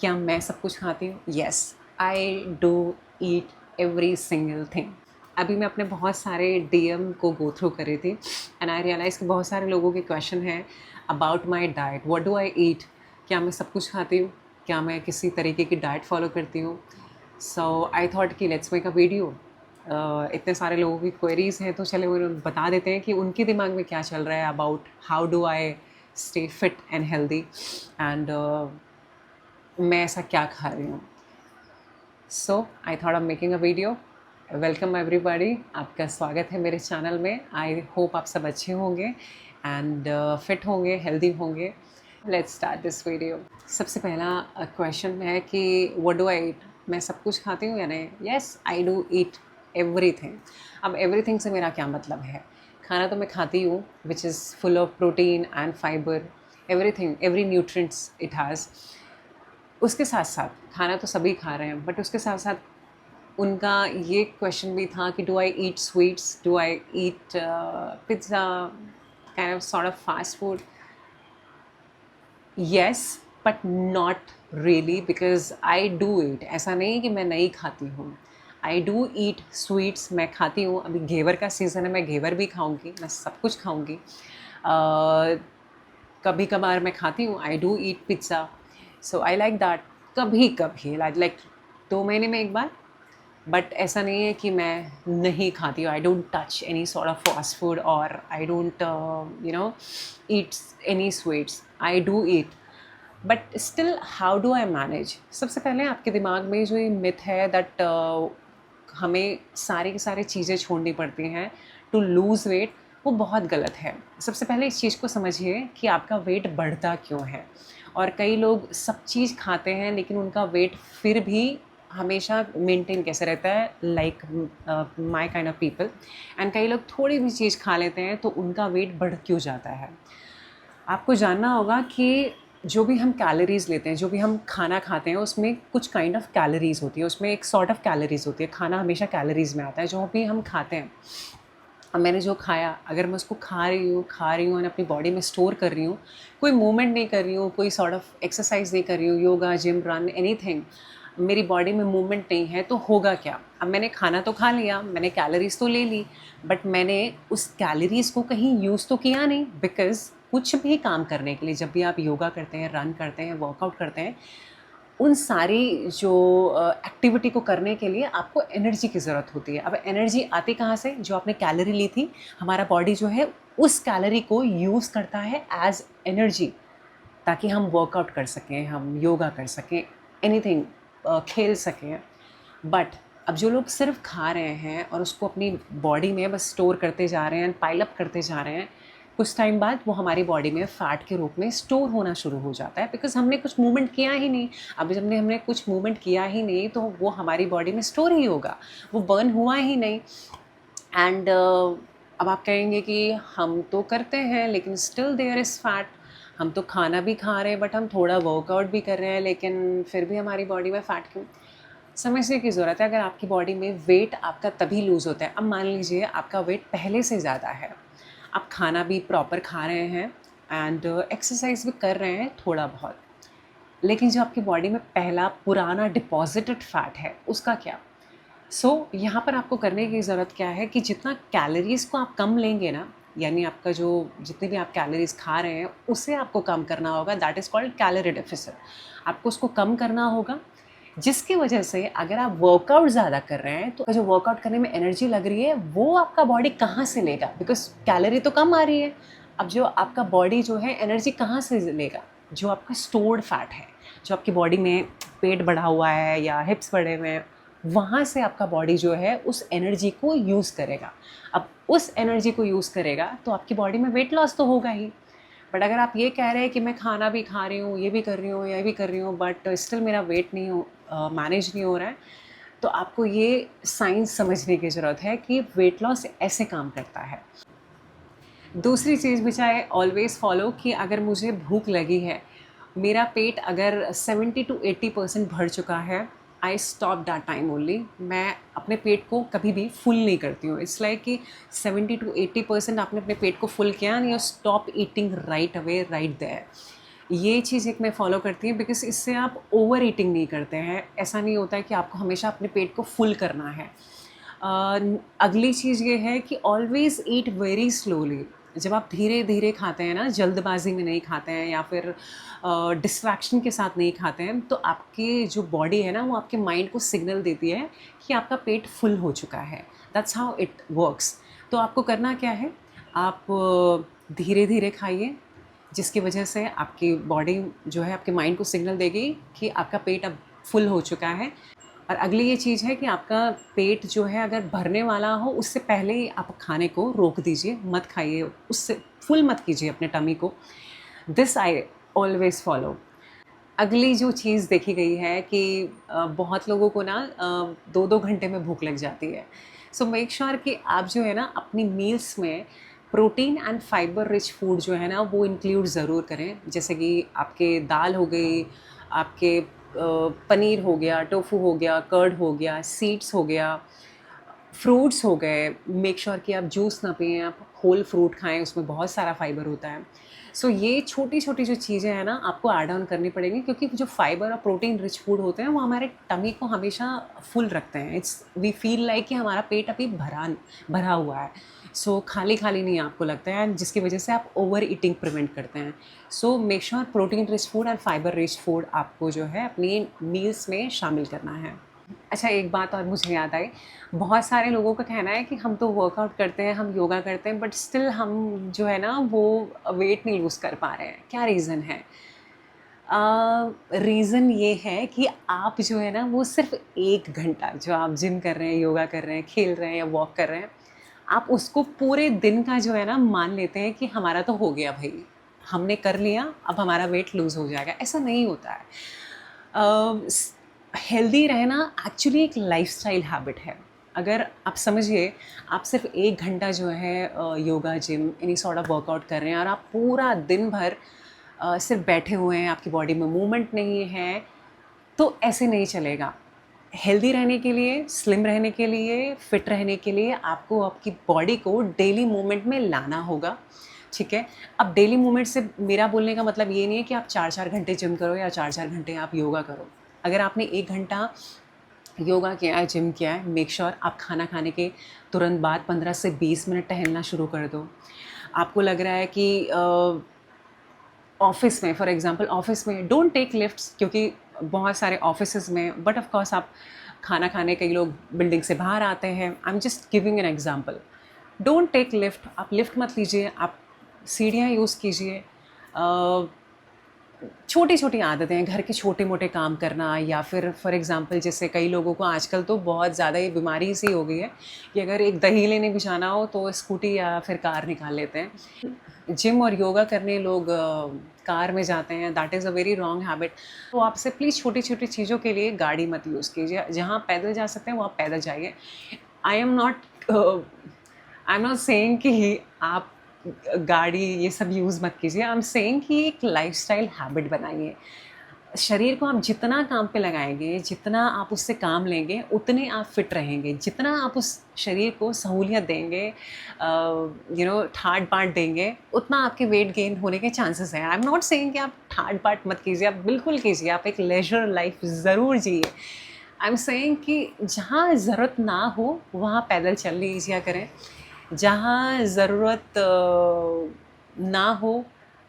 क्या मैं सब कुछ खाती हूँ? Yes, I do eat every single thing. अभी मैं अपने बहुत सारे डीएम को गो थ्रू कर रही थी एंड आई रियलाइज़ कि बहुत सारे लोगों के क्वेश्चन हैं about my diet. What do I eat? क्या मैं सब कुछ खाती हूँ? क्या मैं किसी तरीके की डाइट फॉलो करती हूँ? सो आई थॉट कि लेट्स मेक अ वीडियो। इतने सारे लोगों की क्वेरीज़ हैं तो चले वो बता देते हैं कि उनके दिमाग में क्या चल रहा है about how do I stay fit and healthy and मैं ऐसा क्या खा रही हूँ। So I thought I making a video. Welcome everybody, आपका स्वागत है मेरे चैनल में। आई होप आप सब अच्छे होंगे एंड फिट होंगे, हेल्दी होंगे। Let's start this video. सबसे पहला क्वेश्चन है कि व्हाट डू आई ईट? मैं सब कुछ खाती हूँ या नहीं? Yes, I do eat everything. अब एवरीथिंग से मेरा क्या मतलब है? खाना तो मैं खाती हूँ which is full of protein and fibre, everything, every nutrients it has. उसके साथ साथ खाना तो सभी खा रहे हैं, बट उसके साथ साथ उनका ये क्वेश्चन भी था कि do I eat sweets, do I eat pizza, kind of sort of fast food. Yes, but not really, because I do ईट। ऐसा नहीं कि मैं नहीं खाती हूँ, आई डू ईट स्वीट्स। मैं खाती हूँ। अभी घेवर का सीज़न है, मैं घेवर भी खाऊंगी, मैं सब कुछ खाऊंगी। कभी कभार मैं खाती हूँ, आई do eat pizza, so I like that. कभी कभी लाइक 2 महीने में एक बार, बट ऐसा नहीं है कि मैं नहीं खाती हूँ। I don't touch any sort of fast food और I don't eat any sweets. I do eat, but still how do I manage? सबसे पहले आपके दिमाग में जो ये मिथ है दैट हमें सारी की सारी चीज़ें छोड़नी पड़ती हैं टू लूज़ वेट, वो बहुत गलत है। सबसे पहले इस चीज़ को समझिए कि आपका वेट बढ़ता क्यों है। और कई लोग सब चीज़ खाते हैं लेकिन उनका वेट फिर भी हमेशा मेंटेन कैसे रहता है, like my kind of people. And कई लोग थोड़ी भी चीज़ खा लेते हैं तो उनका वेट बढ़ क्यों जाता है। आपको जानना होगा कि जो भी हम कैलोरीज़ लेते हैं, जो भी हम खाना खाते हैं, उसमें कुछ काइंड ऑफ कैलोरीज़ होती है, उसमें एक सॉर्ट ऑफ कैलोरीज़ होती है। खाना हमेशा कैलोरीज़ में आता है। जो भी हम खाते हैं, अब मैंने जो खाया, अगर मैं उसको खा रही हूँ और अपनी बॉडी में स्टोर कर रही हूँ, कोई मूवमेंट नहीं कर रही हूँ, कोई सॉर्ट ऑफ एक्सरसाइज नहीं कर रही हूँ, योगा, जिम, रन, एनीथिंग, मेरी बॉडी में मूवमेंट नहीं है, तो होगा क्या? अब मैंने खाना तो खा लिया, मैंने कैलोरीज तो ले ली, बट मैंने उस कैलोरीज को कहीं यूज़ तो किया नहीं। बिकॉज कुछ भी काम करने के लिए, जब भी आप योगा करते हैं, रन करते हैं, वर्कआउट करते हैं, उन सारी जो एक्टिविटी को करने के लिए आपको एनर्जी की ज़रूरत होती है। अब एनर्जी आती कहाँ से? जो आपने कैलोरी ली थी, हमारा बॉडी जो है उस कैलोरी को यूज़ करता है एज एनर्जी, ताकि हम वर्कआउट कर सकें, हम योगा कर सकें, एनीथिंग, खेल सकें। बट अब जो लोग सिर्फ खा रहे हैं और उसको अपनी बॉडी में बस स्टोर करते जा रहे हैं, पाइल अप करते जा रहे हैं, कुछ टाइम बाद वो हमारी बॉडी में फ़ैट के रूप में स्टोर होना शुरू हो जाता है, बिकॉज हमने कुछ मूवमेंट किया ही नहीं। अब जब हमने कुछ मूवमेंट किया ही नहीं तो वो हमारी बॉडी में स्टोर ही होगा, वो बर्न हुआ ही नहीं। एंड अब आप कहेंगे कि हम तो करते हैं लेकिन स्टिल देयर इज़ फैट। हम तो खाना भी खा रहे हैं, बट हम थोड़ा वर्कआउट भी कर रहे हैं, लेकिन फिर भी हमारी बॉडी में फ़ैट क्यों? समझने की ज़रूरत है। अगर आपकी बॉडी में वेट आपका तभी लूज़ होता है, अब मान लीजिए आपका वेट पहले से ज़्यादा है, आप खाना भी प्रॉपर खा रहे हैं एंड एक्सरसाइज भी कर रहे हैं थोड़ा बहुत, लेकिन जो आपकी बॉडी में पहला पुराना डिपॉजिटेड फैट है, उसका क्या? यहाँ पर आपको करने की ज़रूरत क्या है कि जितना कैलोरीज़ को आप कम लेंगे ना, यानी आपका जो जितनी भी आप कैलोरीज़ खा रहे हैं उसे आपको कम करना होगा। That is called calorie deficit. आपको उसको कम करना होगा, जिसकी वजह से अगर आप वर्कआउट ज़्यादा कर रहे हैं तो जो वर्कआउट करने में एनर्जी लग रही है वो आपका बॉडी कहाँ से लेगा? बिकॉज कैलोरी तो कम आ रही है। अब जो आपका बॉडी जो है एनर्जी कहाँ से लेगा? जो आपका स्टोर्ड फैट है, जो आपकी बॉडी में पेट बढ़ा हुआ है या हिप्स बढ़े हुए हैं, वहाँ से आपका बॉडी जो है उस एनर्जी को यूज़ करेगा। अब उस एनर्जी को यूज़ करेगा तो आपकी बॉडी में वेट लॉस तो होगा ही। बट अगर आप ये कह रहे हैं कि मैं खाना भी खा रही हूँ, ये भी कर रही हूँ, ये भी कर रही हूँ, बट स्टिल मेरा वेट नहीं हो मैनेज नहीं हो रहा है, तो आपको ये साइंस समझने की ज़रूरत है कि वेट लॉस ऐसे काम करता है। दूसरी चीज़ विच आई ऑलवेज़ फॉलो, कि अगर मुझे भूख लगी है, मेरा पेट अगर 70 to 80% भर चुका है, I stop that time only. मैं अपने पेट को कभी भी फुल नहीं करती हूँ। इट्स लाइक कि 70 to 80% आपने अपने पेट को फुल किया नहीं, और stop eating right away, right there. ये चीज़ एक मैं फ़ॉलो करती हूँ, बिकॉज़ इससे आप ओवर ईटिंग नहीं करते हैं। ऐसा नहीं होता है कि आपको हमेशा अपने पेट को फुल करना है। अगली चीज़ ये है कि ऑलवेज़ ईट वेरी स्लोली। जब आप धीरे-धीरे खाते हैं ना, जल्दबाज़ी में नहीं खाते हैं या फिर डिस्ट्रैक्शन के साथ नहीं खाते हैं, तो आपकी जो बॉडी है ना, वो आपके माइंड को सिग्नल देती है कि आपका पेट फुल हो चुका है। That's how it works. तो आपको करना क्या है, आप धीरे-धीरे खाइए, जिसकी वजह से आपकी बॉडी जो है आपके माइंड को सिग्नल देगी कि आपका पेट अब फुल हो चुका है। और अगली ये चीज़ है कि आपका पेट जो है अगर भरने वाला हो, उससे पहले ही आप खाने को रोक दीजिए, मत खाइए, उससे फुल मत कीजिए अपने टमी को। This I always follow. अगली जो चीज़ देखी गई है कि बहुत लोगों को ना 2-2 घंटे में भूख लग जाती है। सो मेक श्योर कि आप जो है ना अपनी मील्स में protein and fibre rich food जो है ना वो इंक्लूड ज़रूर करें। जैसे कि आपके दाल हो गई, आपके पनीर हो गया, टोफू हो गया, कर्ड हो गया, सीड्स हो गया, फ्रूट्स हो गए। मेक श्योर कि आप जूस ना पिएँ, आप होल फ्रूट खाएँ, उसमें बहुत सारा फाइबर होता है। सो ये छोटी-छोटी जो चीज़ें हैं ना आपको ऐड ऑन करनी पड़ेंगी, क्योंकि जो फाइबर और प्रोटीन रिच फूड होते हैं वो हमारे टमी को हमेशा फुल रखते हैं। इट्स वी फील लाइक कि हमारा पेट अभी भरा हुआ है। सो खाली-खाली नहीं आपको लगता है, एंड जिसकी वजह से आप ओवर ईटिंग प्रिवेंट करते हैं। So make sure protein rich food and fibre rich food आपको जो है अपनी मील्स में शामिल करना है। अच्छा, एक बात और मुझे याद आई। बहुत सारे लोगों का कहना है कि हम तो वर्कआउट करते हैं, हम योगा करते हैं, बट स्टिल हम जो है ना वो वेट नहीं लूज़ कर पा रहे हैं। क्या रीज़न है? रीज़न ये है कि आप जो है ना वो सिर्फ़ 1 घंटा जो आप जिम कर रहे हैं, योगा कर रहे हैं, खेल रहे हैं या वॉक कर रहे हैं, आप उसको पूरे दिन का जो है ना मान लेते हैं कि हमारा तो हो गया भई, हमने कर लिया, अब हमारा वेट लूज़ हो जाएगा। ऐसा नहीं होता है। हेल्दी रहना एक्चुअली एक लाइफ़स्टाइल हैबिट है। अगर आप समझिए, आप सिर्फ़ 1 घंटा जो है yoga, gym, any sort of workout कर रहे हैं और आप पूरा दिन भर सिर्फ बैठे हुए हैं, आपकी बॉडी में मूवमेंट नहीं है, तो ऐसे नहीं चलेगा। हेल्दी रहने के लिए, स्लिम रहने के लिए, फिट रहने के लिए आपको आपकी बॉडी को डेली मूवमेंट में लाना होगा, ठीक है? अब डेली मूवमेंट से मेरा बोलने का मतलब ये नहीं है कि आप 4-4 घंटे जिम करो या 4-4 घंटे आप योगा करो। अगर आपने 1 घंटा योगा किया है, जिम किया है, मेक श्योर आप खाना खाने के तुरंत बाद 15 से 20 मिनट टहलना शुरू कर दो। आपको लग रहा है कि ऑफ़िस में, फॉर एग्ज़ाम्पल ऑफ़िस में डोंट टेक लिफ्ट्स, क्योंकि बहुत सारे ऑफ़िसेज़ में, बट ऑफ़ कोर्स आप खाना खाने कई लोग बिल्डिंग से बाहर आते हैं। I am just giving an example. Don't take lift, आप लिफ्ट मत लीजिए, आप सीढ़ियाँ यूज़ कीजिए। छोटी-छोटी आदतें हैं, घर के छोटे-मोटे काम करना, या फिर फॉर एग्ज़ाम्पल जैसे कई लोगों को आजकल तो बहुत ज़्यादा ये बीमारी सी हो गई है कि अगर एक दही लेने भी जाना हो तो स्कूटी या फिर कार निकाल लेते हैं। जिम और योगा करने लोग कार में जाते हैं, that is a very wrong habit. तो आपसे प्लीज़ छोटी-छोटी चीज़ों के लिए गाड़ी मत यूज़ कीजिए। जहाँ पैदल जा सकते हैं वो आप पैदल जाइए। I am not I am not saying कि आप गाड़ी ये सब यूज़ मत कीजिए। आई एम सेइंग कि एक लाइफ़स्टाइल हैबिट बनाइए। शरीर को आप जितना काम पे लगाएँगे, जितना आप उससे काम लेंगे, उतने आप फिट रहेंगे। जितना आप उस शरीर को सहूलियत देंगे, ठाट-बाट देंगे, उतना आपके वेट गेन होने के चांसेस हैं। आई एम नॉट सेइंग कि आप ठाट-बाट मत कीजिए, आप बिल्कुल कीजिए, आप एक लेज़र लाइफ़ ज़रूर जिए। आई एम सेइंग कि जहाँ ज़रूरत ना हो, वहाँ पैदल चल लीजिए करें। जहाँ ज़रूरत ना हो,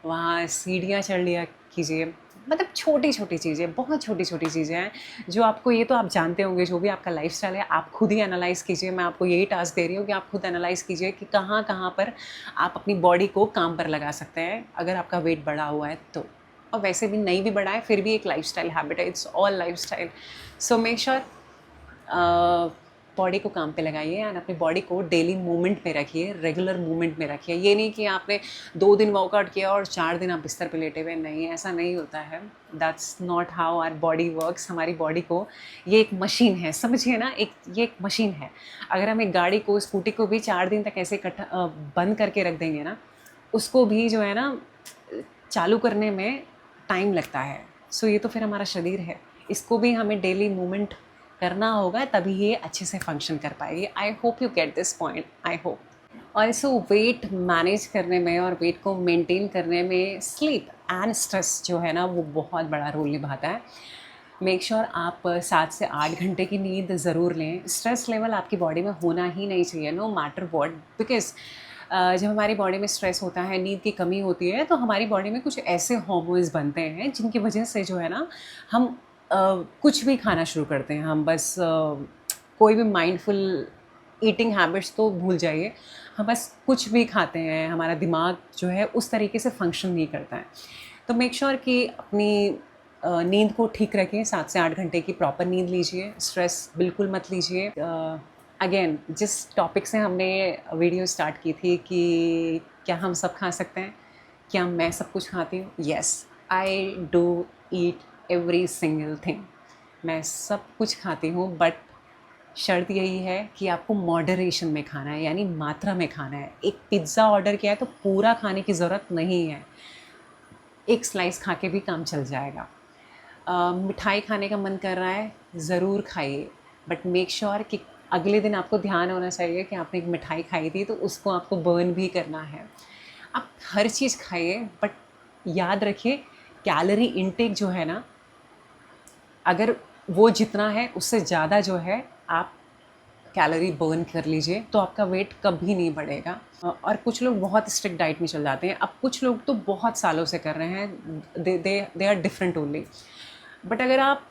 वहाँ सीढ़ियाँ चढ़ लिया कीजिए। मतलब छोटी-छोटी चीज़ें, बहुत छोटी-छोटी चीज़ें हैं, जो आपको, ये तो आप जानते होंगे, जो भी आपका लाइफ़स्टाइल है, आप खुद ही एनालाइज़ कीजिए। मैं आपको यही टास्क दे रही हूँ कि आप खुद एनालाइज़ कीजिए कि कहाँ-कहाँ पर आप अपनी बॉडी को काम पर लगा सकते हैं, अगर आपका वेट बढ़ा हुआ है तो। और वैसे भी नहीं भी बढ़ा है, फिर भी एक लाइफ़स्टाइल हैबिट है, it's all lifestyle. So make sure body को काम पे लगाइए एंड अपनी बॉडी को डेली मूवमेंट में रखिए, रेगुलर मूवमेंट में रखिए। ये नहीं कि आपने 2 दिन वर्कआउट किया और 4 दिन आप बिस्तर पे लेटे हुए, नहीं, ऐसा नहीं होता है। That's not how our body works. हमारी बॉडी को, ये एक मशीन है, समझिए ना, ये एक मशीन है। अगर हम एक गाड़ी को, स्कूटी को भी 4 दिन तक ऐसे बंद करके रख देंगे ना, उसको भी जो है ना चालू करने में टाइम लगता है। सो ये तो फिर हमारा शरीर है, इसको भी हमें डेली मूवमेंट करना होगा, तभी ये अच्छे से फंक्शन कर पाएगी। I hope you get this point, I hope. Also weight manage करने में और वेट को मेंटेन करने में स्लीप एंड स्ट्रेस जो है ना वो बहुत बड़ा रोल निभाता है। मेक श्योर आप 7 से 8 घंटे की नींद ज़रूर लें। स्ट्रेस लेवल आपकी बॉडी में होना ही नहीं चाहिए, नो मैटर व्हाट, बिकॉज जब हमारी बॉडी में स्ट्रेस होता है, नींद की कमी होती है, तो हमारी बॉडी में कुछ ऐसे हार्मोन्स बनते हैं जिनकी वजह से जो है ना हम कुछ भी खाना शुरू करते हैं। हम बस कोई भी माइंडफुल ईटिंग हैबिट्स तो भूल जाइए, हम बस कुछ भी खाते हैं, हमारा दिमाग जो है उस तरीके से फंक्शन नहीं करता है। तो मेक श्योर कि अपनी नींद को ठीक रखें, 7 से 8 घंटे की प्रॉपर नींद लीजिए, स्ट्रेस बिल्कुल मत लीजिए। अगेन जिस टॉपिक से हमने वीडियो स्टार्ट की थी कि क्या हम सब खा सकते हैं, क्या मैं सब कुछ खाती हूँ? Yes, I do eat every single thing. मैं सब कुछ खाती हूँ, बट शर्त यही है कि आपको मॉडरेशन में खाना है, यानी मात्रा में खाना है। एक पिज़्ज़ा ऑर्डर किया है तो पूरा खाने की ज़रूरत नहीं है, एक स्लाइस खा के भी काम चल जाएगा। मिठाई खाने का मन कर रहा है, ज़रूर खाइए, बट मेक श्योर कि अगले दिन आपको ध्यान होना चाहिए कि आपने एक मिठाई खाई थी तो उसको आपको बर्न भी करना है। आप हर चीज़ खाइए, बट याद रखिए कैलोरी इनटेक जो है ना, अगर वो जितना है उससे ज़्यादा जो है आप कैलोरी बर्न कर लीजिए तो आपका वेट कभी नहीं बढ़ेगा। और कुछ लोग बहुत स्ट्रिक्ट डाइट में चल जाते हैं, अब कुछ लोग तो बहुत सालों से कर रहे हैं, they are different only. But अगर आप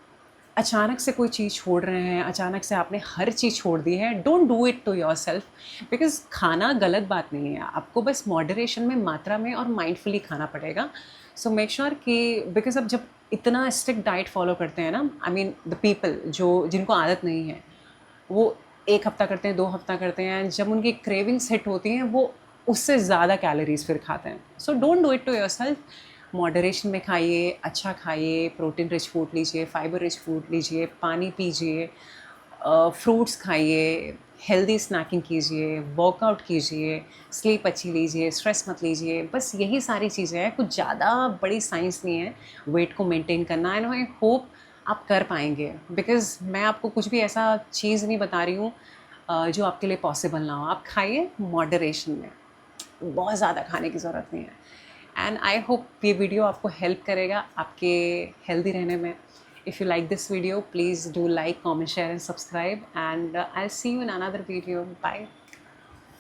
अचानक से कोई चीज़ छोड़ रहे हैं, अचानक से आपने हर चीज़ छोड़ दी है, don't do it to yourself. Because खाना गलत बात नहीं है, आपको बस मॉडरेशन में, मात्रा में और माइंडफुली खाना पड़ेगा। सो मेक श्योर कि बिकॉज अब जब इतना स्ट्रिक्ट डाइट फॉलो करते हैं ना, आई मीन द पीपल जो जिनको आदत नहीं है, वो 1 हफ्ता करते हैं, 2 हफ्ता करते हैं, जब उनकी क्रेविंग्स हिट होती हैं वो उससे ज़्यादा कैलोरीज फिर खाते हैं। So don't do it to yourself. Moderation में खाइए, अच्छा खाइए, प्रोटीन रिच फूड लीजिए, फाइबर रिच फूड लीजिए, पानी पीजिए, फ्रूट्स खाइए, हेल्दी स्नैकिंग कीजिए, वर्कआउट कीजिए, स्लीप अच्छी लीजिए, स्ट्रेस मत लीजिए। बस यही सारी चीज़ें हैं, कुछ ज़्यादा बड़ी साइंस नहीं है वेट को मेंटेन करना। एंड आई होप आप कर पाएंगे, बिकॉज़ मैं आपको कुछ भी ऐसा चीज़ नहीं बता रही हूँ जो आपके लिए पॉसिबल ना हो। आप खाइए मॉडरेशन में, बहुत ज़्यादा खाने की ज़रूरत नहीं है। एंड आई होप ये वीडियो आपको हेल्प करेगा आपके हेल्दी रहने में। If you like this video, please do like, comment, share and subscribe, and I'll see you in another video. Bye.